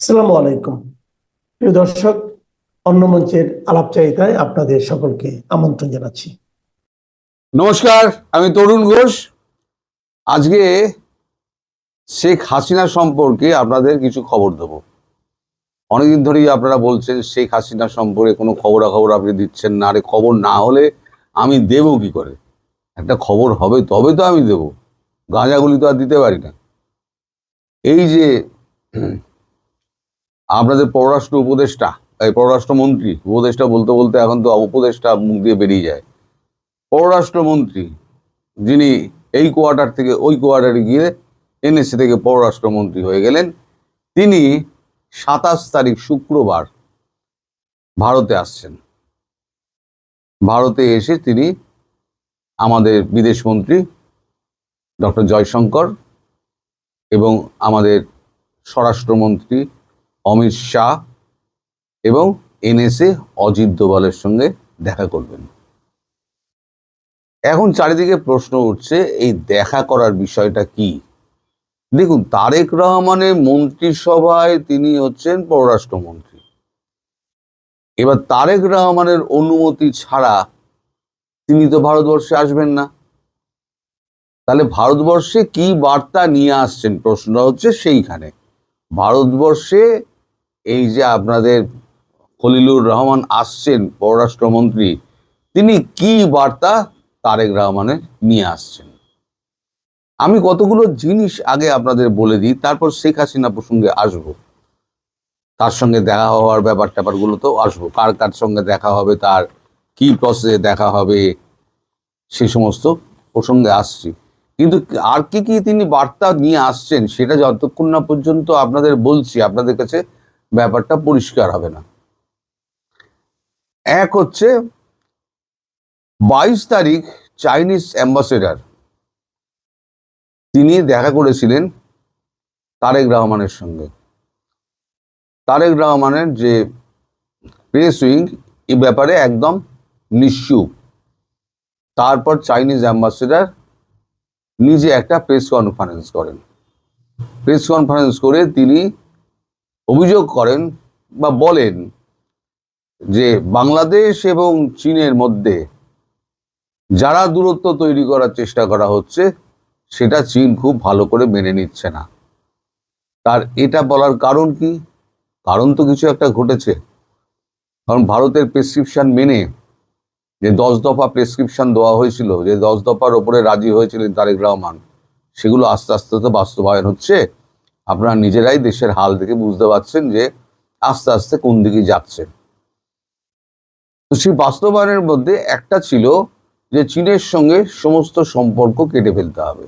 আসসালামু আলাইকুম। প্রিয় দর্শক, অন্য মঞ্চের আলাপচারিতায় আপনাদের সকলকে আমন্ত্রণ জানাচ্ছি। নমস্কার, আমি তরুণ ঘোষ। আজকে শেখ হাসিনা সম্পর্কে আপনাদের কিছু খবর দেব। অনেকদিন ধরেই আপনারা বলছেন শেখ হাসিনা সম্পর্কে কোনো খবরাখবর আপনি দিচ্ছেন না। আরে খবর না হলে আমি দেব কি করে? একটা খবর হবে তবে তো আমি দেব, গাঁজাগুলি তো আর দিতে পারি না। এই যে আপনাদের পররাষ্ট্র উপদেষ্টা, এই পররাষ্ট্রমন্ত্রী, উপদেষ্টা বলতে বলতে এখন তো উপদেষ্টা মুখ দিয়ে বেরিয়ে যায়। পররাষ্ট্রমন্ত্রী যিনি এই কোয়ার্টার থেকে ওই কোয়ার্টারে গিয়ে এনএসসি থেকে পররাষ্ট্রমন্ত্রী হয়ে গেলেন, তিনি 27 তারিখ শুক্রবার ভারতে আসছেন। ভারতে এসে তিনি আমাদের বিদেশমন্ত্রী ডক্টর জয়শঙ্কর এবং আমাদের স্বরাষ্ট্রমন্ত্রী অমিত শাহ এবং এনএসএ অজিত দোভালের সঙ্গে দেখা করবেন। এখন চারিদিকে প্রশ্ন উঠছে এই দেখা করার বিষয়টা কি। দেখুন, তারেক রহমানের মন্ত্রিসভায় তিনি হচ্ছেন পররাষ্ট্রমন্ত্রী। এবার তারেক রহমানের অনুমতি ছাড়া তিনি তো ভারতবর্ষে আসবেন না। তাহলে ভারতবর্ষে কি বার্তা নিয়ে আসছেন, প্রশ্ন হচ্ছে সেইখানে। ভারতবর্ষে এই যে আপনাদের খলিলুর রহমান আসছেন পররাষ্ট্রমন্ত্রী, তিনি কি বার্তা তারেক রহমানের নিয়ে আসছেন। আমি কতগুলো জিনিস আগে আপনাদের বলে দিই, তারপর শেখ হাসিনা প্রসঙ্গে আসবো। তার সঙ্গে দেখা হওয়ার ব্যাপারগুলো তো আসবো, কার কার সঙ্গে দেখা হবে, তার কি প্রসেসে দেখা হবে, সে সমস্ত প্রসঙ্গে আসছি। কিন্তু আর কি কি তিনি বার্তা নিয়ে আসছেন সেটা যতক্ষণ না পর্যন্ত আপনাদের বলছি, আপনাদের কাছে ব্যাপারটা পরিষ্কার হবে না। এক হচ্ছে 22 তারিখ চাইনিজ অ্যাম্বাসেডার তিনি দেখা করেছিলেন তারেক রহমানের সঙ্গে। তারেক রহমানের যে প্রেস উইং এই ব্যাপারে একদম নিশ্চুপ। তারপর চাইনিজ অ্যাম্বাসেডার নিজে একটা প্রেস কনফারেন্স করেন। প্রেস কনফারেন্স করে তিনি অভিযোগ করেন বা বলেন যে বাংলাদেশ এবং চীনের মধ্যে যারা দূরত্ব তৈরি করার চেষ্টা করা হচ্ছে সেটা চীন খুব ভালো করে মেনে নিচ্ছে না। তার এটা বলার কারণ কি? কারণ তো কিছু একটা ঘটেছে। কারণ ভারতের প্রেসক্রিপশন মেনে যে 10 দফা প্রেসক্রিপশন দেওয়া হয়েছিল, যে 10 দফার ওপরে রাজি হয়েছিলেন তারেক রহমান, সেগুলো আস্তে আস্তে তো বাস্তবায়ন হচ্ছে। আপনারা নিজেরাই দেশের হাল থেকে বুঝতে পারছেন যে আস্তে আস্তে কোন দিকে যাচ্ছে। তো সেই বাস্তবায়নের মধ্যে একটা ছিল যে চীনের সঙ্গে সমস্ত সম্পর্ক কেটে ফেলতে হবে।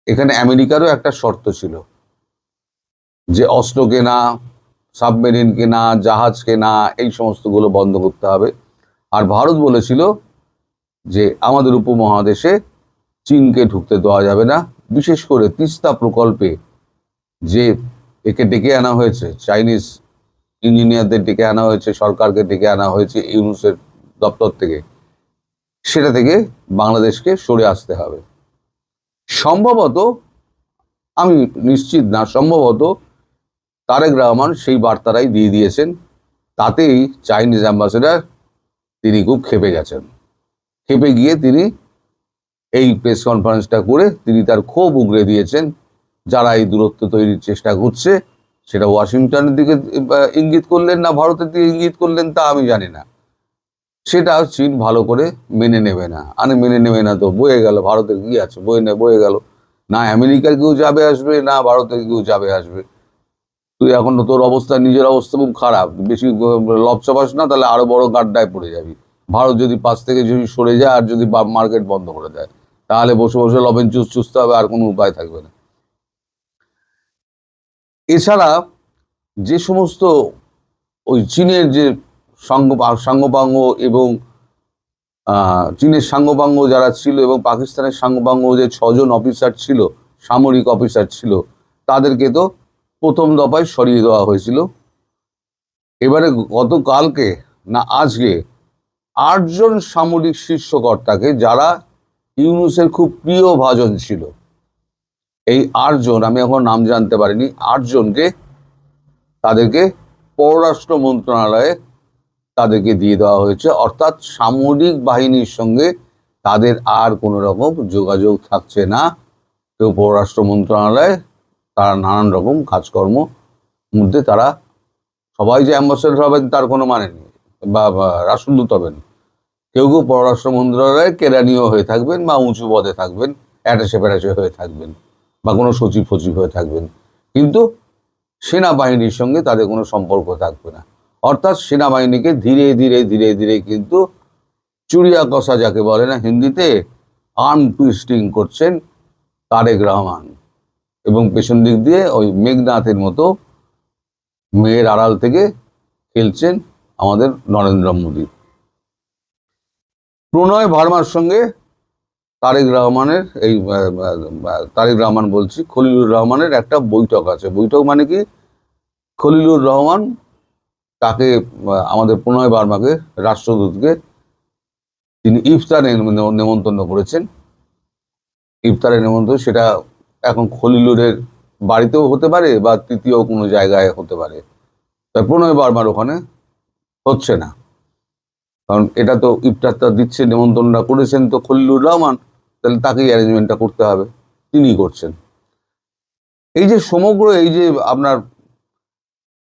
এখানে আমেরিকারও একটা শর্ত ছিল যে অস্ত্র কেনা, সাবমেরিন কেনা, জাহাজ কেনা, এই সমস্তগুলো বন্ধ করতে হবে। আর ভারত বলেছিল যে আমাদের উপমহাদেশে চীনকে ঢুকতে দেওয়া যাবে না। বিশেষ করে তিস্তা প্রকল্পে যে একে ডেকে আনা হয়েছে, চাইনিজ ইঞ্জিনিয়ারদের ডেকে আনা হয়েছে, সরকারকে ডেকে আনা হয়েছে ইউনুসের দপ্তর থেকে, সেটা থেকে বাংলাদেশকে সরে আসতে হবে। সম্ভবত, আমি নিশ্চিত না, সম্ভবত তারেক রহমান সেই বার্তাটাই দিয়ে দিয়েছেন। তাতেই চাইনিজ অ্যাম্বাসেডার তিনি খুব ক্ষেপে গেছেন। ক্ষেপে গিয়ে তিনি এই প্রেস কনফারেন্সটা করে তিনি তার ক্ষোভ উগরে দিয়েছেন। যারা এই দূরত্ব তৈরির চেষ্টা করছে, সেটা ওয়াশিংটনের দিকে ইঙ্গিত করলেন না ভারতের দিকে ইঙ্গিত করলেন তা আমি জানি না। সেটা চীন ভালো করে মেনে নেবে না। মেনে নেবে না তো বয়ে গেল, ভারতের কি আছে, বয়ে গেল। না আমেরিকার কেউ যাবে আসবে, না ভারতের কেউ যাবে আসবে। তুই এখন তোর অবস্থা, নিজের অবস্থা খুব খারাপ, বেশি লপচাপাস না, তাহলে আরো বড় গাড্ডায় পড়ে যাবি। ভারত যদি পাশ থেকে যদি সরে যায় আর যদি মার্কেট বন্ধ করে দেয়, তাহলে বসে বসে লবেন চুষতে হবে, আর কোনো উপায় থাকবে না। এছাড়া যে সমস্ত ওই চীনের যে সাঙ্গপাঙ্গ এবং চীনের সাঙ্গপাঙ্গ যারা ছিল এবং পাকিস্তানের সাঙ্গপাঙ্গ যে 6 জন অফিসার ছিল, সামরিক অফিসার ছিল, তাদেরকে তো প্রথম দফায় সরিয়ে দেওয়া হয়েছিল। এবারে গতকালকে না আজকে 8 জন সামরিক শীর্ষকর্তাকে, যারা ইউনুসের খুব প্রিয় ভাজন ছিল, এই 8 জন, আমি এখন নাম জানতে পারিনি, 8 জনকে তাদেরকে পররাষ্ট্র মন্ত্রণালয়ে তাদেরকে দিয়ে দেওয়া হয়েছে। অর্থাৎ সামরিক বাহিনীর সঙ্গে তাদের আর কোনো রকম যোগাযোগ থাকছে না। কেউ পররাষ্ট্র মন্ত্রণালয়ে তারা নানান রকম কাজকর্ম মধ্যে তারা সবাই যে অ্যাম্বাসেডর হবেন তার কোনো মানে নেই, বা রাষ্ট্রদূত হবেন। কেউ কেউ পররাষ্ট্র মন্ত্রণালয়ে কেরানীয় হয়ে থাকবেন, বা উঁচু পদে থাকবেন, অ্যাটাচে প্যাটাচে হয়ে থাকবেন, বা কোনো সচিব ফচিব হয়ে থাকবেন, কিন্তু সেনাবাহিনীর সঙ্গে তাদের কোনো সম্পর্ক থাকবে না। অর্থাৎ সেনাবাহিনীকে ধীরে ধীরে ধীরে ধীরে কিন্তু চুরিয়া কষা যাকে বলে না হিন্দিতে, আর্ম টুইস্টিং করছেন তারেক রহমান, এবং পেছন দিক দিয়ে ওই মেঘনাথের মতো মেয়ের আড়াল থেকে খেলছেন আমাদের নরেন্দ্র মোদী। প্রণয় ভার্মার সঙ্গে তারেক রহমানের তারেক রহমান বলছি, খলিলুর রহমানের একটা বৈঠক আছে। বৈঠক মানে কি, খলিলুর রহমান তাকে আমাদের প্রণয় ভার্মাকে, রাষ্ট্রদূতকে, তিনি ইফতারে নেমন্তন্ন করেছেন। ইফতারে নেমন্তন্ন সেটা এখন খলিলুরের বাড়িতেও হতে পারে বা তৃতীয় কোনো জায়গায় হতে পারে, তাই প্রণয় ভার্মার ওখানে হচ্ছে না, কারণ এটা তো ইফতারটা দিচ্ছে, নেমন্তন্নটা করেছেন তো খলিলুর রহমান, তাহলে তাকেই অ্যারেঞ্জমেন্টটা করতে হবে, তিনিই করছেন। এই যে সমগ্র এই যে আপনার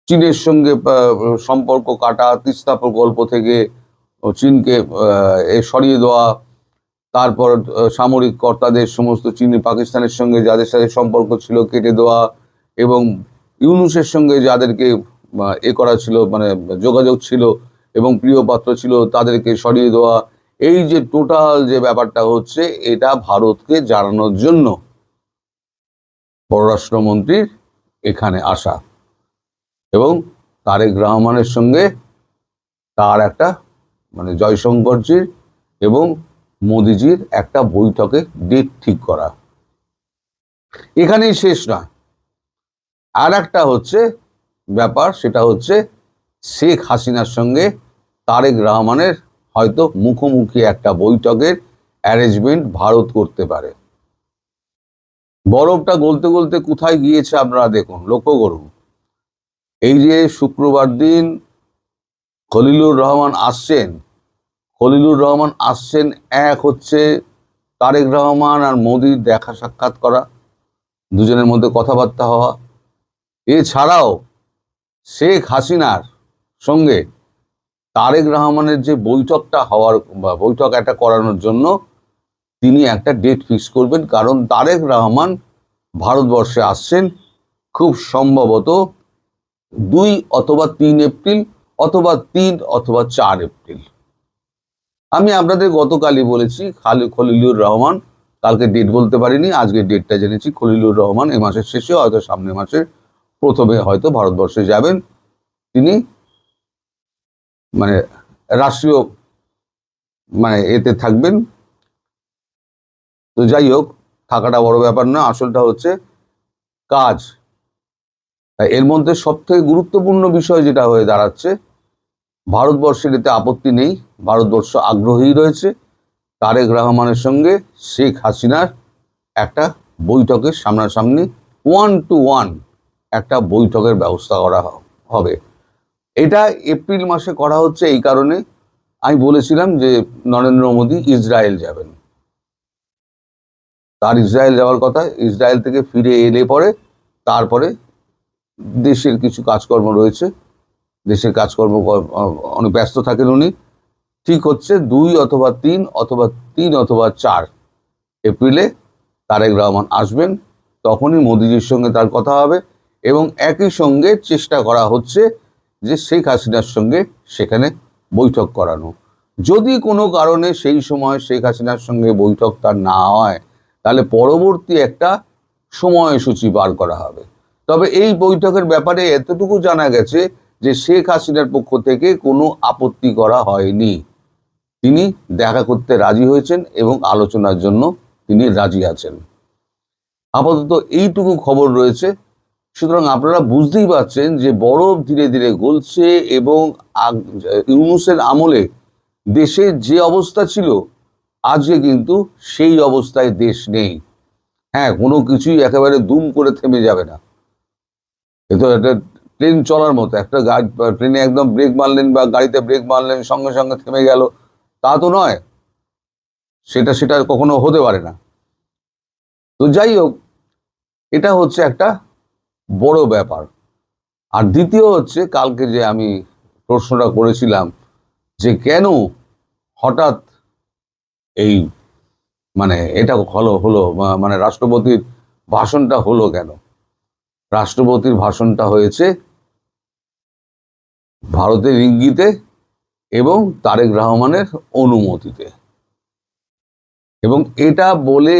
চীনের সঙ্গে সম্পর্ক কাটা, তিস্তা প্রকল্প থেকে চীনকে সরিয়ে দেওয়া, তারপর সামরিক কর্তাদের সমস্ত চীন পাকিস্তানের সঙ্গে যাদের সাথে সম্পর্ক ছিল কেটে দেওয়া, এবং ইউনূসের সঙ্গে যাদেরকে করা ছিল, মানে যোগাযোগ ছিল এবং প্রিয় পাত্র ছিল, তাদেরকে সরিয়ে দেওয়া, এই যে টোটাল যে ব্যাপারটা হচ্ছে, এটা ভারতকে জানানোর জন্য পররাষ্ট্রমন্ত্রীর এখানে আসা, এবং তারেক রহমানের সঙ্গে তার একটা মানে জয়শঙ্করজির এবং মোদিজির একটা বৈঠকে ডেট ঠিক করা। এখানেই শেষ নয়, আর একটা হচ্ছে ব্যাপার, সেটা হচ্ছে শেখ হাসিনার সঙ্গে তারেক রহমানের হয়তো মুখোমুখি একটা বৈঠকের অ্যারেঞ্জমেন্ট ভারত করতে পারে। বরফটা গলতে গলতে কোথায় গিয়েছে আপনারা দেখুন, লক্ষ্য করুন। এই যে শুক্রবার দিন খলিলুর রহমান আসছেন, খলিলুর রহমান আসছেন, এক হচ্ছে তারেক রহমান আর মোদির দেখা সাক্ষাৎ করা, দুজনের মধ্যে কথাবার্তা হওয়া। এছাড়াও শেখ হাসিনার সঙ্গে তারেক রহমানের যে বৈঠকটা হওয়ার বা বৈঠক একটা করানোর জন্য তিনি একটা ডেট ফিক্স করবেন, কারণ তারেক রহমান ভারতবর্ষে আসছেন খুব সম্ভবত 2 অথবা 3 এপ্রিল, অথবা 3 অথবা 4 এপ্রিল। আমি আপনাদের গতকালই বলেছি খলিলুর রহমান, কালকে ডেট বলতে পারিনি, আজকে ডেটটা জেনেছি, খলিলুর রহমান এ মাসের শেষে হয়তো সামনের মাসের প্রথমে হয়তো ভারতবর্ষে যাবেন। তিনি মানে রাষ্ট্রীয় মানে এতে থাকবেন। তো যাই হোক, থাকাটা বড় ব্যাপার না, আসলটা হচ্ছে কাজ। এর মধ্যে সবথেকে গুরুত্বপূর্ণ বিষয় যেটা হয়ে দাঁড়াচ্ছে, ভারতবর্ষের এতে আপত্তি নেই, ভারতবর্ষ আগ্রহী রয়েছে তারেক রহমানের সঙ্গে শেখ হাসিনার একটা বৈঠকের সামনাসামনি 1-to-1 একটা বৈঠকের ব্যবস্থা করা হবে। এটা এপ্রিল মাসে করা হচ্ছে এই কারণে, আমি বলেছিলাম যে নরেন্দ্র মোদী ইসরায়েল যাবেন, তার ইসরায়েল যাওয়ার কথা, ইসরায়েল থেকে ফিরে এলে পরে তারপরে দেশের কিছু কাজকর্ম রয়েছে, দেশের কাজকর্ম অনেক ব্যস্ত থাকেন উনি। ঠিক হচ্ছে 2 অথবা 3 অথবা 3 অথবা 4 এপ্রিলে তারেক রহমান আসবেন, তখনই মোদিজির সঙ্গে তার কথা হবে, এবং একই সঙ্গে চেষ্টা করা হচ্ছে যে শেখ হাসিনার সঙ্গে সেখানে বৈঠক করানো। যদি কোনো কারণে সেই সময় শেখ হাসিনার সঙ্গে বৈঠক তার না হয়, তাহলে পরবর্তী একটা সময়সূচি বার করা হবে। তবে এই বৈঠকের ব্যাপারে এতটুকু জানা গেছে যে শেখ হাসিনার পক্ষ থেকে কোনো আপত্তি করা হয়নি, তিনি দেখা করতে রাজি হয়েছেন এবং আলোচনার জন্য তিনি রাজি আছেন। আপাতত এইটুকু খবর রয়েছে। সুতরাং আপনারা বুঝতেই পারছেন যে বরফ ধীরে ধীরে গলছে, এবং ইউনূসের আমলে দেশের যে অবস্থা ছিল, আজকে কিন্তু সেই অবস্থায় দেশ নেই। হ্যাঁ, কোনো কিছুই একেবারে দুম করে থেমে যাবে না। এ তো একটা ট্রেন চলার মতো, একটা গাড়ি, ট্রেনে একদম ব্রেক মারলেন বা গাড়িতে ব্রেক মারলেন সঙ্গে সঙ্গে থেমে গেল, তা তো নয়। সেটা সেটা কখনো হতে পারে না। তো যাই হোক, এটা হচ্ছে একটা বড় ব্যাপার। আর দ্বিতীয় হচ্ছে, কালকে যে আমি প্রশ্নটা করেছিলাম যে কেন হঠাৎ এই মানে এটা হলো হলো মানে রাষ্ট্রপতির ভাষণটা হলো কেন? রাষ্ট্রপতির ভাষণটা হয়েছে ভারতের ইঙ্গিতে এবং তারেক রহমানের অনুমতিতে। এবং এটা বলে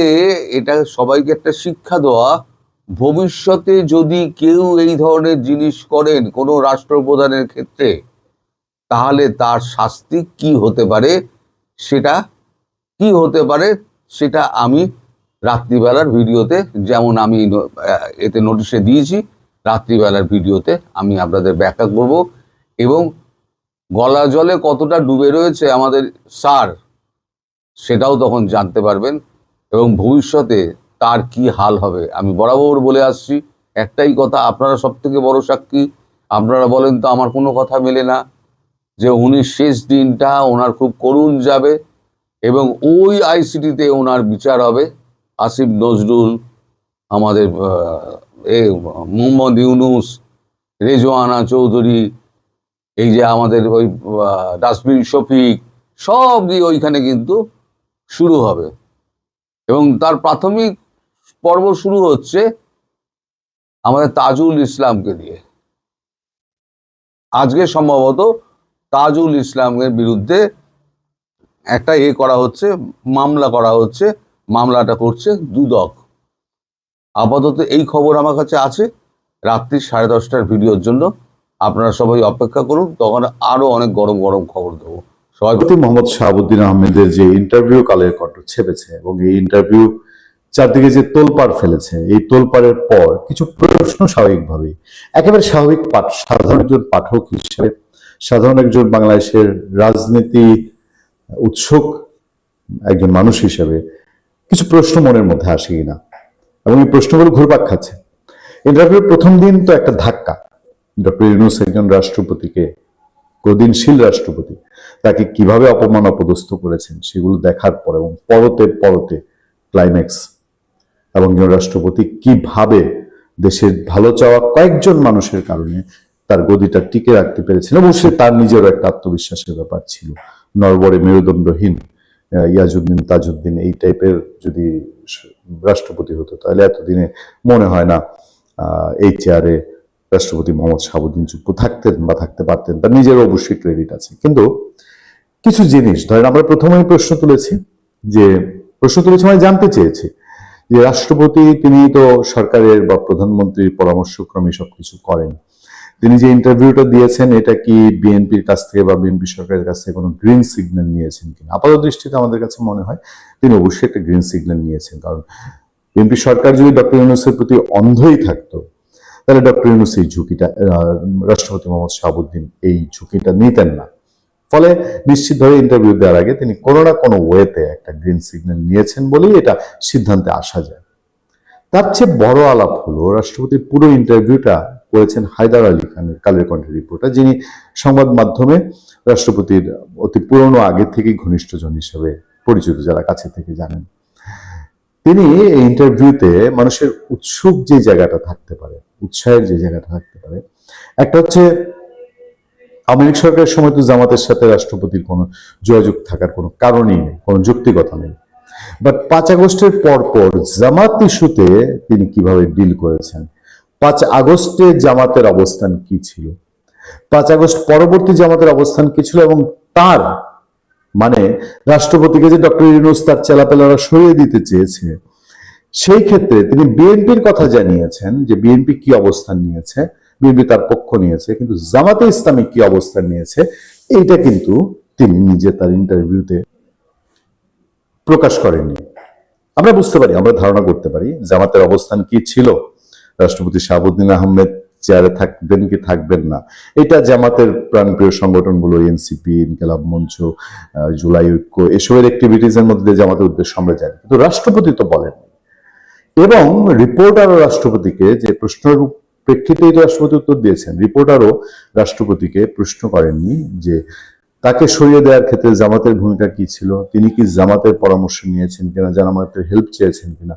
এটা সবাইকে একটা শিক্ষা দেওয়া, ভবিষ্যতে যদি কেউ এই ধরনের জিনিস করেন কোনো রাষ্ট্রপ্রধানের ক্ষেত্রে, তাহলে তার শাস্তি কি হতে পারে, সেটা কি হতে পারে সেটা আমি রাত্রিবেলার ভিডিওতে, যেমন আমি এতে নোটিশে দিয়েছি, রাত্রিবেলার ভিডিওতে আমি আপনাদের ব্যাখ্যা করব। এবং গলা জলে কতটা ডুবে রয়েছে আমাদের স্যার, সেটাও তখন জানতে পারবেন। এবং ভবিষ্যতে তার কি হাল হবে। আমি বরাবর বলে আসছি একটাই কথা, আপনারা সব থেকে বড় সাক্ষী। আপনারা বলেন তো আমার কোনো কথা মেলে না, যে উনি শেষ দিনটা ওনার খুব করুণ যাবে এবং ওই আইসিটিতে ওনার বিচার হবে। আসিফ নজরুল, আমাদের মোহাম্মদ ইউনুস, রেজওয়ানা চৌধুরী, এই যে আমাদের ওই ডাস্টবিন শফিক, সব দিয়ে ওইখানে কিন্তু শুরু হবে। এবং তার প্রাথমিক পর্ব শুরু হচ্ছে আমাদের তাজুল ইসলামকে দিয়ে। আজকে সম্ভবত তাজুল ইসলামের বিরুদ্ধে একটা করা হচ্ছে, মামলা করা হচ্ছে। মামলাটা করছে দুদক। আপাতত এই খবর আমার কাছে আছে। রাত্রি 10:30টার ভিডিওর জন্য আপনারা সবাই অপেক্ষা করুন, তখন আরো অনেক গরম গরম খবর দেবো। সভাপতি মোহাম্মদ শাহাবুদ্দিন আহমেদের যে ইন্টারভিউ কালের কণ্ঠ ছেপেছে এবং এই ইন্টারভিউ চারদিকে যে তোলপাড় ফেলেছে, এই তোলপাড়ের পর কিছু প্রশ্ন স্বাভাবিকভাবেই একেবারে স্বাভাবিক সাধারণ একজন পাঠক হিসেবে, সাধারণ একজন বাংলাদেশের রাজনীতি উৎসুক একজন মানুষ হিসেবে কিছু প্রশ্ন মনের মধ্যে আসে কিনা, এবং এই প্রশ্নগুলো ঘুরপাক খাচ্ছে। ইন্টারভিউর প্রথম দিন তো একটা ধাক্কা, ডক্টর ইউনূস একজন রাষ্ট্রপতিকে, গদিনশীল রাষ্ট্রপতি, তাকে কিভাবে অপমান অপদস্থ করেছেন সেগুলো দেখার পর, এবং পরতে পরতে ক্লাইম্যাক্স, এবং রাষ্ট্রপতি কিভাবে দেশের ভালো চাওয়া কয়েকজন মানুষের কারণে তার গদিটা টিকে রাখতে পেরেছেন, এবং সে তার নিজেরও একটা আত্মবিশ্বাসের ব্যাপার ছিল। নরবরে মেরুদণ্ডহীন ইয়াজউদ্দিন তাজউদ্দিন এই টাইপের যদি রাষ্ট্রপতি হতো, তাহলে এতদিনে মনে হয় না এই চেয়ারে রাষ্ট্রপতি মোহাম্মদ শাহাবুদ্দিন চুপ্পু থাকতেন বা থাকতে পারতেন। তার নিজের অবশ্যই ক্রেডিট আছে। কিন্তু কিছু জিনিস ধরেন, আমরা প্রথমেই প্রশ্ন তুলেছি মানে জানতে চেয়েছি যে রাষ্ট্রপতি তিনি তো সরকারের বা প্রধানমন্ত্রীর পরামর্শক্রমে সবকিছু করেন। তিনি যে ইন্টারভিউটা দিয়েছেন, এটা কি বিএনপির কাছ থেকে বা বিএনপি সরকারের কাছ থেকে কোনো গ্রিন সিগন্যাল নিয়েছেন কিনা? আপাত দৃষ্টিতে আমাদের কাছে মনে হয় তিনি অবশ্যই একটা গ্রিন সিগন্যাল নিয়েছেন। কারণ বিএনপি সরকার যদি ডক্টর ইউনূসের প্রতি অন্ধই থাকতো, তাহলে ডক্টর ইউনূস এই ঝুঁকিটা, রাষ্ট্রপতি মোহাম্মদ শাহাবুদ্দিন এই ঝুঁকিটা নিতেন না। ফলে নিশ্চিত ধরে ইন্টারভিউ দেওয়ার আগে তিনি কোনো না কোনো ওয়েতে একটা গ্রিন সিগন্যাল নিয়েছেন বলেই এটা সিদ্ধান্তে আসা যায়। তার চেয়ে বড় আলাপ হলো, রাষ্ট্রপতির পুরো ইন্টারভিউটা করেছেন হায়দার আলী খানের কালের কণ্ঠের রিপোর্টার, যিনি সংবাদ মাধ্যমে রাষ্ট্রপতির অতি পুরনো আগে থেকেই ঘনিষ্ঠজন হিসেবে পরিচিত, যারা কাছে থেকে জানেন। তিনি এই ইন্টারভিউতে মানুষের উৎসুক যে জায়গাটা থাকতে পারে, উৎসাহের যে জায়গাটা থাকতে পারে, একটা হচ্ছে আওয়ামী লীগ সরকারের সময় তো জামাতের সাথে রাষ্ট্রপতির কোনো যোগাযোগ থাকার কোনো কারণই নেই, কোনো যৌক্তিকতা নেই। বাট 5 আগস্টের পরপর জামাত ইস্যুতে তিনি কিভাবে ডিল করেছেন, 5 আগস্টে জামাতের অবস্থান কি ছিল, 5 আগস্ট পরবর্তী জামাতের অবস্থান কি ছিল, এবং তার মানে রাষ্ট্রপতিকে যে ডক্টর ইউনূস তার চেলাপেলারা সরিয়ে দিতে চেয়েছে, সেই ক্ষেত্রে তিনি বিএনপির কথা জানিয়েছেন যে বিএনপি কি অবস্থান নিয়েছে, বিএনপি তার পক্ষ নিয়েছে, কিন্তু জামাতে ইসলামী কি অবস্থান নিয়েছে এইটা কিন্তু তিনি নিজে তার ইন্টারভিউতে প্রকাশ করেননি। আমরা বুঝতে পারি, আমরা ধারণা করতে পারি জামাতের অবস্থান কি ছিল, রাষ্ট্রপতি শাহাবুদ্দিন আহমেদ চেয়ারে থাকবেন কি থাকবেন না, এটা জামাতের প্রাণপ্রিয় সংগঠনগুলো এনসিপি, ইনকিলাব মঞ্চ, জুলাই ঐক্য, এসবের অ্যাক্টিভিটিস এর মধ্যে জামাতের উদ্দেশ্য আমরা জানি, কিন্তু রাষ্ট্রপতি তো বলেন। এবং রিপোর্টারও রাষ্ট্রপতিকে, যে প্রশ্নের প্রেক্ষিতেই তো রাষ্ট্রপতি উত্তর দিয়েছেন, রিপোর্টারও রাষ্ট্রপতিকে প্রশ্ন করেননি যে তাকে সরিয়ে দেওয়ার ক্ষেত্রে জামাতের ভূমিকা কি ছিল, তিনি কি জামাতের পরামর্শ নিয়েছেন কিনা, জামাতের হেল্প চেয়েছেন কিনা,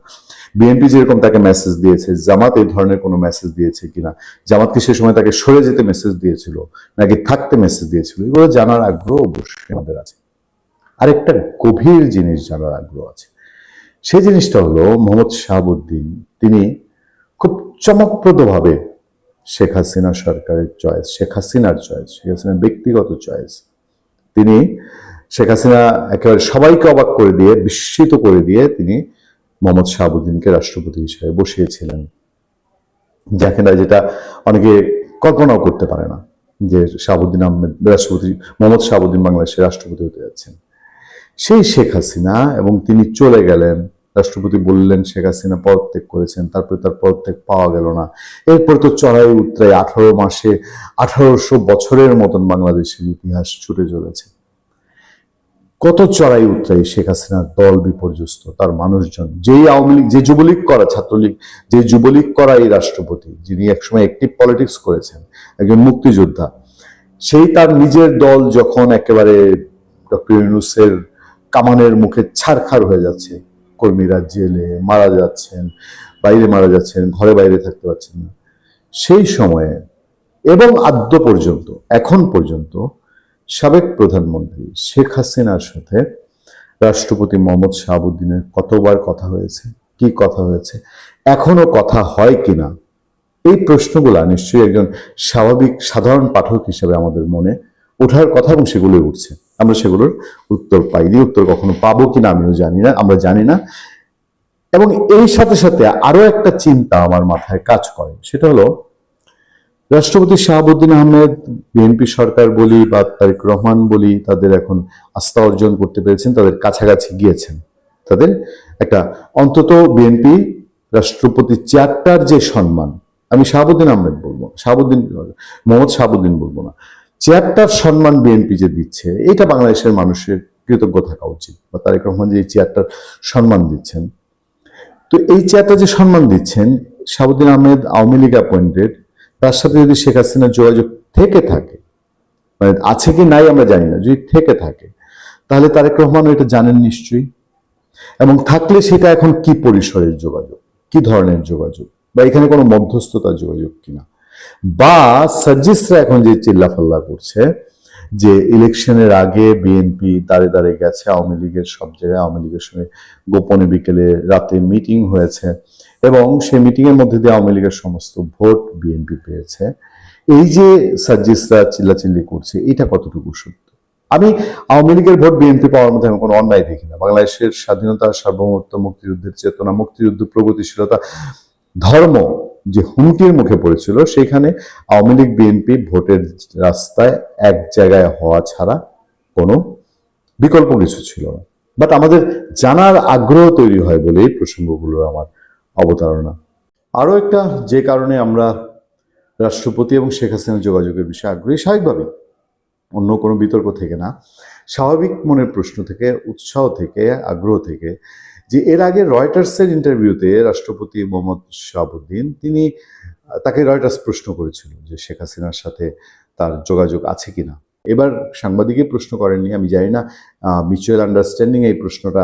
বিএনপি যেরকম তাকে মেসেজ দিয়েছে জামাত এই ধরনের কোনো মেসেজ দিয়েছে কিনা, জামাতকে সে সময় তাকে সরে যেতে মেসেজ দিয়েছিল নাকি থাকতে মেসেজ দিয়েছিল, এগুলো জানার আগ্রহ অবশ্যই আমাদের আছে। আরেকটা গভীর জিনিস জানার আগ্রহ আছে, সেই জিনিসটা হলো মোহাম্মদ শাহাবুদ্দিন তিনি খুব চমকপ্রদভাবে শেখ হাসিনা সরকারের চয়েস, শেখ হাসিনার চয়েস, শেখ হাসিনার ব্যক্তিগত চয়েস, তিনি শেখ হাসিনা একেবারে সবাইকে অবাক করে দিয়ে, বিস্মিত করে দিয়ে তিনি মোহাম্মদ শাহাবুদ্দিনকে রাষ্ট্রপতি হিসেবে বসিয়েছিলেন, যাকে না, যেটা অনেকে কল্পনাও করতে পারে না যে শাহাবুদ্দিন আহমেদ রাষ্ট্রপতি, মোহাম্মদ শাহাবুদ্দিন বাংলাদেশের রাষ্ট্রপতি হতে যাচ্ছেন। সেই শেখ হাসিনা, এবং তিনি চলে গেলেন, রাষ্ট্রপতি বললেন শেখ হাসিনা পদত্যাগ করেছেন, তারপরে তার পদত্যাগ পাওয়া গেল না, এরপর তো চড়াই উতরাই 18 মাসে 1800 বছরের মতন বাংলাদেশের ইতিহাস ছুটে চলেছে। কত চড়াই উতরাই, শেখ হাসিনার দল বিপর্যস্ত, তার মানুষজন, যেই আওয়ামী লীগ, যে যুবলীগ করা, ছাত্রলীগ, যে যুবলীগ করা এই রাষ্ট্রপতি, যিনি একসময় অ্যাক্টিভ পলিটিক্স করেছেন, একজন মুক্তিযোদ্ধা, সেই তার নিজের দল যখন একেবারে ডক্টর ইউনূসের কামানের মুখে ছারখার হয়ে যাচ্ছে, কর্মীরা জেলে মারা যাচ্ছেন, বাইরে মারা যাচ্ছেন, ঘরে বাইরে থাকতে পারছেন না, সেই সময়ে এবং আদ্য পর্যন্ত, এখন পর্যন্ত সাবেক প্রধানমন্ত্রী শেখ হাসিনার সাথে রাষ্ট্রপতি মোহাম্মদ শাহাবুদ্দিনের কতবার কথা হয়েছে, কি কথা হয়েছে, এখনো কথা হয় কিনা, এই প্রশ্নগুলা নিশ্চয়ই একজন স্বাভাবিক সাধারণ পাঠক হিসেবে আমাদের মনে ওঠার কথা, এবং সেগুলোই উঠছে। আমরা সেগুলোর উত্তর পাইনি, উত্তর কখনো পাবো কিনা আমিও জানি না, আমরা জানি না। এবং এই সাথে সাথে আরো একটা চিন্তা আমার মাথায় কাজ করে, সেটা হলো রাষ্ট্রপতি শাহাবুদ্দিন আহমেদ, বিএনপি সরকার বলি বা তারেক রহমান বলি, তাদের এখন আস্থা অর্জন করতে পেরেছেন, তাদের কাছাকাছি গিয়েছেন, তাদের একটা অন্তত বিএনপি রাষ্ট্রপতি চেয়ারটার যে সম্মান, আমি শাহাবুদ্দিন আহমেদ বলবো, মোহাম্মদ শাহাবুদ্দিন বলবো না, চেয়ারটার সম্মান বিএনপি যে দিচ্ছে, এটা বাংলাদেশের মানুষের কৃতজ্ঞ থাকা উচিত। বা তারেক রহমান যে এই চেয়ারটার সম্মান দিচ্ছেন, তো এই চেয়ারটা যে সম্মান দিচ্ছেন, শাহাবুদ্দিন আহমেদ আওয়ামী লীগ অ্যাপয়েন্টেড, তার সাথে যদি শেখ হাসিনার যোগাযোগ থেকে থাকে, মানে আছে কি নাই আমরা জানি না, যদি থেকে থাকে তাহলে তারেক রহমান এটা জানেন নিশ্চয়ই, এবং থাকলে সেটা এখন কি পরিসরের যোগাযোগ, কি ধরনের যোগাযোগ, বা এখানে কোনো মধ্যস্থতার যোগাযোগ কিনা, বা সার্জিসরা এখন যে চিল্লাফাল্লা করছে যে ইলেকশনের আগে বিএনপি দাঁড়ে দাঁড়ে গেছে আওয়ামী লীগের সব জায়গায়, আওয়ামী লীগের সঙ্গে গোপনে বিকেলে রাতে মিটিং হয়েছে, এবং সেই মিটিং এর মধ্যে দিয়ে আওয়ামী লীগের সমস্ত ভোট বিএনপি পেয়েছে, এই যে সার্জিসরা চিল্লাচিল্লি করছে, এটা কতটুকু সত্য? আমি আওয়ামী লীগের ভোট বিএনপি পাওয়ার মধ্যে আমি কোনো অন্যায় দেখি না। বাংলাদেশের স্বাধীনতা, সার্বভৌমত্ব, মুক্তিযুদ্ধের চেতনা, মুক্তিযুদ্ধ, প্রগতিশীলতা, ধর্ম যে হুমকির মুখে পড়েছিল, সেখানে আওয়ামী লীগ বিএনপি ভোটের রাস্তায় এক জায়গায় হওয়া ছাড়া কোনো বিকল্প কিছু ছিল না। বাট আমাদের জানার আগ্রহ তৈরি হয় বলে এই প্রসঙ্গগুলোর আমার অবতারণা। আরো একটা যে কারণে আমরা রাষ্ট্রপতি এবং শেখ হাসিনার যোগাযোগের বিষয়ে আগ্রহী, স্বাভাবিকভাবে, অন্য কোনো বিতর্ক থেকে না, স্বাভাবিক মনের প্রশ্ন থেকে, উৎসাহ থেকে, আগ্রহ থেকে, যে এর আগে রয়টার্সের ইন্টারভিউতে রাষ্ট্রপতি মোহাম্মদ শাহাবুদ্দিন, তাকে রয়টার্স প্রশ্ন করেছিল যে শেখ হাসিনার সাথে তার যোগাযোগ আছে কিনা। এবার সাংবাদিকে প্রশ্ন করেননি, আমি জানি না মিউচুয়াল আন্ডারস্ট্যান্ডিং এই প্রশ্নটা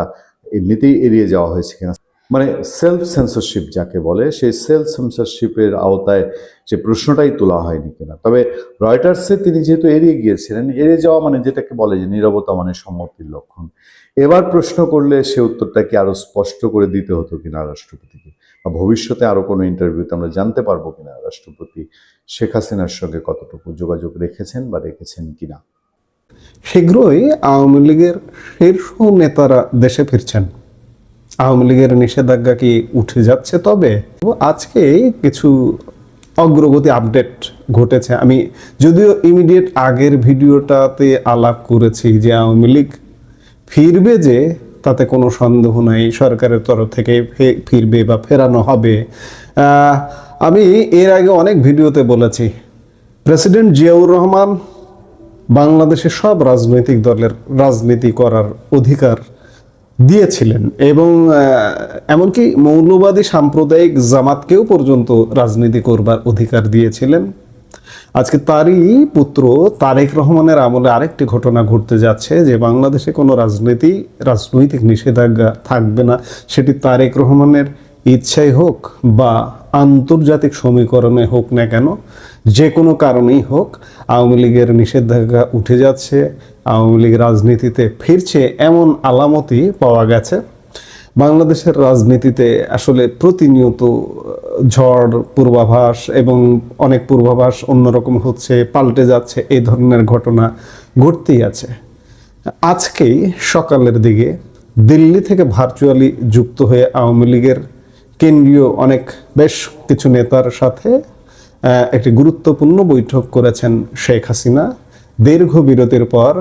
এমনিতেই এড়িয়ে যাওয়া হয়েছে কিনা, মানে সেলফ সেন্সরশিপ যাকে বলে, সেই সেলফ সেন্সরশিপের আওতায় যে প্রশ্নটাই তোলা হয়নি কিনা। তবে রয়টার্সে তিনি যেহেতু এড়িয়ে গিয়েছিলেন, এড়িয়ে যাওয়া মানে যেটাকে বলে যে নীরবতা মানে সম্মতির লক্ষণ, এবার প্রশ্ন করলে সে উত্তরটা কি আরো স্পষ্ট করে দিতে হতো কিনা রাষ্ট্রপতিকে, বা ভবিষ্যতে আরো কোনো ইন্টারভিউতে আমরা জানতে পারবো কিনা রাষ্ট্রপতি শেখ হাসিনার সঙ্গে কতটুকু যোগাযোগ রেখেছেন বা রেখেছেন কিনা। শীঘ্রই আওয়ামী লীগের শীর্ষ নেতারা দেশে ফিরছেন, আওয়ামী লীগের নিষেধাজ্ঞা কি উঠে যাচ্ছে? তবে আজকে কিছু অগ্রগতি আপডেট ঘটেছে। আমি যদিও ইমিডিয়েট আগের ভিডিওটাতে আলাপ করেছি যে আওয়ামী লীগ ফিরবে, যে তাতে কোনো সন্দেহ নাই, সরকারের তরফ থেকে ফিরবে বা ফেরানো হবে। আমি এর আগে অনেক ভিডিওতে বলেছি, প্রেসিডেন্ট জিয়াউর রহমান বাংলাদেশের সব রাজনৈতিক দলের রাজনীতি করার অধিকার দিয়েছিলেন এবং এমনকি মৌলবাদী সাম্প্রদায়িক জামাতকেও পর্যন্ত রাজনীতি করবার অধিকার দিয়েছিলেন। আজকে তারই পুত্র তারেক রহমানের আমলে আরেকটি ঘটনা ঘটতে যাচ্ছে যে বাংলাদেশে কোনো রাজনৈতিক নিষেধাজ্ঞা থাকবে না, সেটি তারেক রহমানের ইচ্ছাই হোক বা আন্তর্জাতিক সমীকরণে হোক না কেন, যে কোনো কারণেই হোক আওয়ামী লীগের নিষেধাজ্ঞা উঠে যাচ্ছে, আওয়ামী লীগ রাজনীতিতে ফিরছে এমন আলামতই পাওয়া গেছে। বাংলাদেশের রাজনীতিতে আসলে প্রতিনিয়ত ঝড় পূর্বাভাস এবং অনেক পূর্বাভাস অন্যরকম হচ্ছে, পাল্টে যাচ্ছে, এই ধরনের ঘটনা ঘটতেই আছে। আজকেই সকালের দিকে দিল্লি থেকে ভার্চুয়ালি যুক্ত হয়ে আওয়ামী লীগের কেন্দ্রীয় বেশ কিছু নেতার সাথে একটি গুরুত্বপূর্ণ বৈঠক করেছেন শেখ হাসিনা। দীর্ঘ বিরতির পর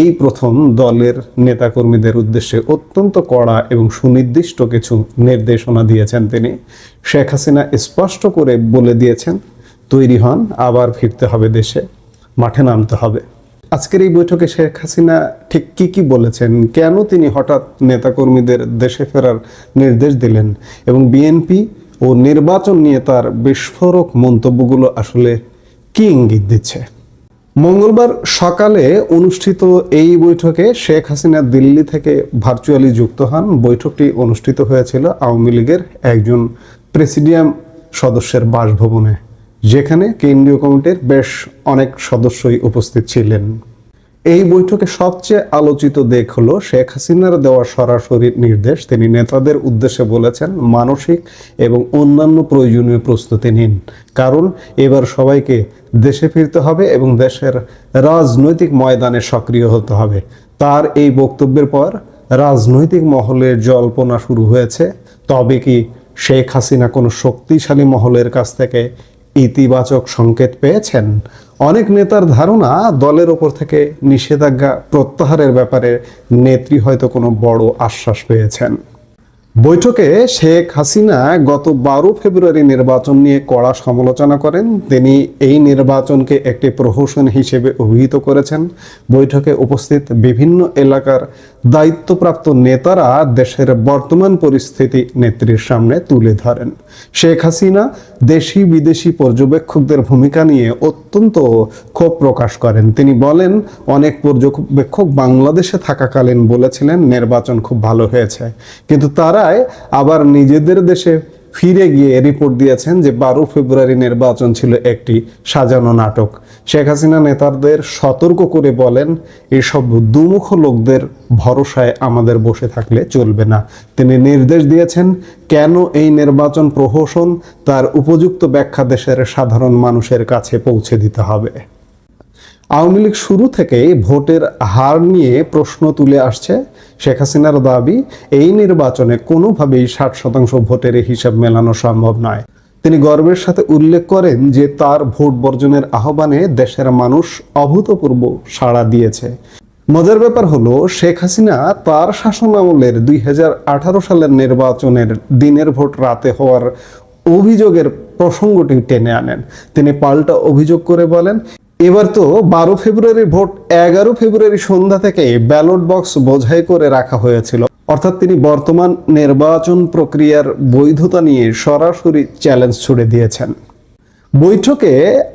এই প্রথম দলের নেতাকর্মীদের উদ্দেশ্যে অত্যন্ত কড়া এবং সুনির্দিষ্ট কিছু নির্দেশনা দিয়েছেন তিনি। শেখ হাসিনা স্পষ্ট করে বলে দিয়েছেন, তৈরি হন, আবার ফিরতে হবে দেশে, মাঠে নামতে হবে। আজকের এই বৈঠকে শেখ হাসিনা ঠিক কি বলেছেন, কেন তিনি হঠাৎ নেতাকর্মীদের দেশে ফেরার নির্দেশ দিলেন এবং বিএনপি ও নির্বাচন নিয়ে তার বিস্ফোরক মন্তব্যগুলো আসলে কি ইঙ্গিত দিচ্ছে। মঙ্গলবার সকালে অনুষ্ঠিত এই বৈঠকে শেখ হাসিনা দিল্লি থেকে ভার্চুয়ালি যুক্ত হন। বৈঠকটি অনুষ্ঠিত হয়েছিল আওয়ামী লীগের একজন প্রেসিডিয়াম সদস্যের বাসভবনে, যেখানে কেন্দ্রীয় কমিটির বেশ অনেক সদস্যই উপস্থিত ছিলেন। এই বৈঠকে সবচেয়ে আলোচিত দিক হলো শেখ হাসিনার দেওয়া সরাসরি নির্দেশ। তিনি নেতাদের উদ্দেশ্যে বলেছেন, মানসিক এবং অন্যান্য প্রয়োজনীয় প্রস্তুতি নিন, কারণ এবার সবাইকে দেশে ফিরতে হবে এবং দেশের রাজনৈতিক ময়দানে সক্রিয় হতে হবে। তার এই বক্তব্যের পর রাজনৈতিক মহলের জল্পনা শুরু হয়েছে, তবে কি শেখ হাসিনা কোনো শক্তিশালী মহলের কাছ থেকে ইতিবাচক সংকেত পেয়েছেন? অনেক নেতার ধারণা, দলের ওপর থেকে নিষেধাজ্ঞা প্রত্যাহারের ব্যাপারে নেত্রী হয়তো কোনো বড় আশ্বাস পেয়েছেন। বৈঠকে শেখ হাসিনা গত 12 ফেব্রুয়ারি নির্বাচন নিয়ে কড়া সমালোচনা করেন। তিনি এই নির্বাচনকে একটি প্রহসন হিসেবে অভিহিত করেছেন। বৈঠকে উপস্থিত বিভিন্ন এলাকার দায়িত্বপ্রাপ্ত নেতারা দেশের বর্তমান পরিস্থিতি নেত্রীর সামনে তুলে ধরেন। শেখ হাসিনা দেশি বিদেশি পর্যবেক্ষকদের ভূমিকা নিয়ে অত্যন্ত ক্ষোভ প্রকাশ করেন। তিনি বলেন, অনেক পর্যবেক্ষক বাংলাদেশে থাকাকালীন বলেছিলেন নির্বাচন খুব ভালো হয়েছে, কিন্তু তারাই আবার নিজেদের দেশে ফিরে গিয়ে রিপোর্ট দিয়েছেন যে 12 ফেব্রুয়ারি নির্বাচন ছিল একটি সাজানো নাটক। শেখ হাসিনা নেতাদের সতর্ক করে বলেন, এসব দুমুখ লোকদের ভরসায় আমাদের বসে থাকলে চলবে না। তিনি নির্দেশ দিয়েছেন, কেন এই নির্বাচন প্রহসন, তার উপযুক্ত ব্যাখ্যা দেশের সাধারণ মানুষের কাছে পৌঁছে দিতে হবে। আওয়ামী লীগ শুরু থেকেই ভোটের হার নিয়ে প্রশ্ন তুলে আসছে। শেখ হাসিনার দাবি, এই নির্বাচনে কোনোভাবেই 60% ভোটের হিসাব মেলানো সম্ভব নয়। তিনি গর্বের সাথে উল্লেখ করেন যে তার ভোট বর্জনের আহ্বানে দেশের মানুষ অভূতপূর্ব সাড়া দিয়েছে। মজার ব্যাপার হলো, শেখ হাসিনা তার শাসনামলের 2018 সালের নির্বাচনের দিনের ভোট রাতে হওয়ার অভিযোগের প্রসঙ্গটি টেনে আনেন। তিনি পাল্টা অভিযোগ করে বলেন, এবার তো 12 ফেব্রুয়ারির ভোট 11 ফেব্রুয়ারি সন্ধ্যা থেকে ব্যালট বক্স বোঝাই করে রাখা হয়েছিল। অর্থাৎ তিনি বর্তমান নির্বাচন প্রক্রিয়ার বৈধতা নিয়ে সরাসরি চ্যালেঞ্জ ছুড়ে দিয়েছেন। বৈঠকে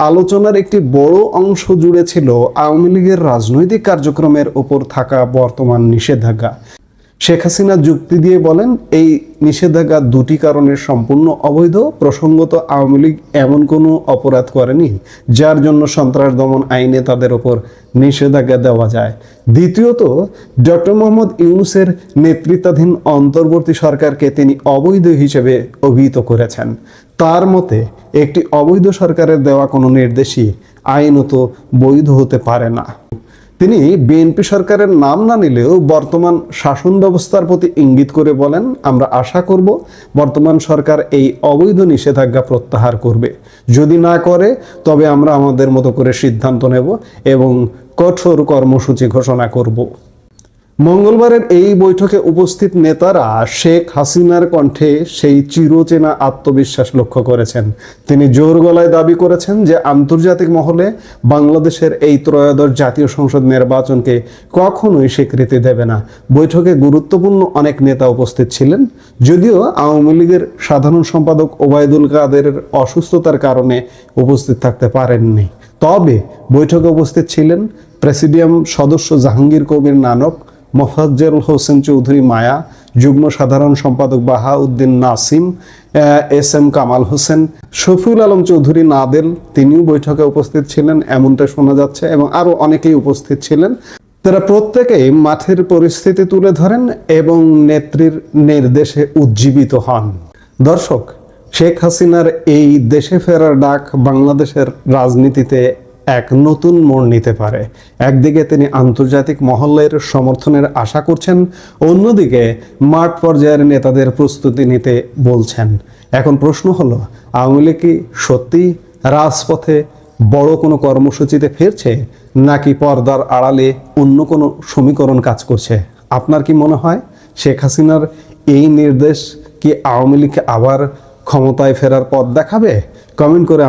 আলোচনার একটি বড় অংশ জুড়ে ছিল আওয়ামী লীগের রাজনৈতিক কার্যক্রমের উপর থাকা বর্তমান নিষেধাজ্ঞা। শেখ হাসিনা যুক্তি দিয়ে বলেন, এই নিষেধাজ্ঞা দুটি কারণে সম্পূর্ণ অবৈধ। প্রসঙ্গত, আওয়ামী লীগ এমন কোনো অপরাধ করেনি যার জন্য সন্ত্রাস দমন আইনে তাদের ওপর নিষেধাজ্ঞা দেওয়া যায়। দ্বিতীয়ত, ডক্টর মোহাম্মদ ইউনূসের নেতৃত্বাধীন অন্তর্বর্তী সরকারকে তিনি অবৈধ হিসেবে অভিহিত করেছেন। তার মতে, একটি অবৈধ সরকারের দেওয়া কোনো নির্দেশই আইনত বৈধ হতে পারে না। তিনি বিএনপি সরকারের নাম না নিলেও বর্তমান শাসন ব্যবস্থার প্রতি ইঙ্গিত করে বলেন, আমরা আশা করব বর্তমান সরকার এই অবৈধ নিষেধাজ্ঞা প্রত্যাহার করবে। যদি না করে তবে আমরা আমাদের মতো করে সিদ্ধান্ত নেব এবং কঠোর কর্মসূচি ঘোষণা করব। মঙ্গলবারের এই বৈঠকে উপস্থিত নেতারা শেখ হাসিনার কণ্ঠে সেই চিরচেনা আত্মবিশ্বাস লক্ষ্য করেছেন। তিনি জোর গলায় দাবি করেছেন যে আন্তর্জাতিক মহলে বাংলাদেশের এই ত্রয়োদশ জাতীয় সংসদ নির্বাচনকে কখনোই স্বীকৃতি দেবে না। বৈঠকে গুরুত্বপূর্ণ অনেক নেতা উপস্থিত ছিলেন, যদিও আওয়ামী লীগের সাধারণ সম্পাদক ওবায়দুল কাদেরের অসুস্থতার কারণে উপস্থিত থাকতে পারেননি। তবে বৈঠকে উপস্থিত ছিলেন প্রেসিডিয়াম সদস্য জাহাঙ্গীর কবির নানক, মোফাজ্জল হোসেন চৌধুরী মায়া, যুগ্ম সাধারণ সম্পাদক বাহাউদ্দিন নাসিম, এস এম কামাল হোসেন, শফিউল আলম চৌধুরী নাদেল, তিনিও বৈঠকে উপস্থিত ছিলেন এমনটা শোনা যাচ্ছে, এবং আরো অনেকেই উপস্থিত ছিলেন। তারা প্রত্যেকেই মাঠের পরিস্থিতি তুলে ধরেন এবং নেত্রীর নির্দেশে উজ্জীবিত হন। দর্শক, শেখ হাসিনার এই দেশে ফেরার ডাক বাংলাদেশের রাজনীতিতে এক নতুন মোড় নিতে পারে। একদিকে তিনি আন্তর্জাতিক মহলের সমর্থনের আশা করছেন, অন্যদিকে মাঠ পর্যায়ের নেতাদের প্রস্তুতি নিতে বলছেন। এখন প্রশ্ন হলো, আওয়ামী লীগ কি সত্যি রাজপথে বড় কোনো কর্মসূচিতে ফিরছে, নাকি পর্দার আড়ালে অন্য কোনো সমীকরণ কাজ করছে? আপনার কি মনে হয় শেখ হাসিনার এই নির্দেশ কি আওয়ামী লীগকে আবার ক্ষমতায় ফেরার পথ দেখাবে? কমেন্ট করে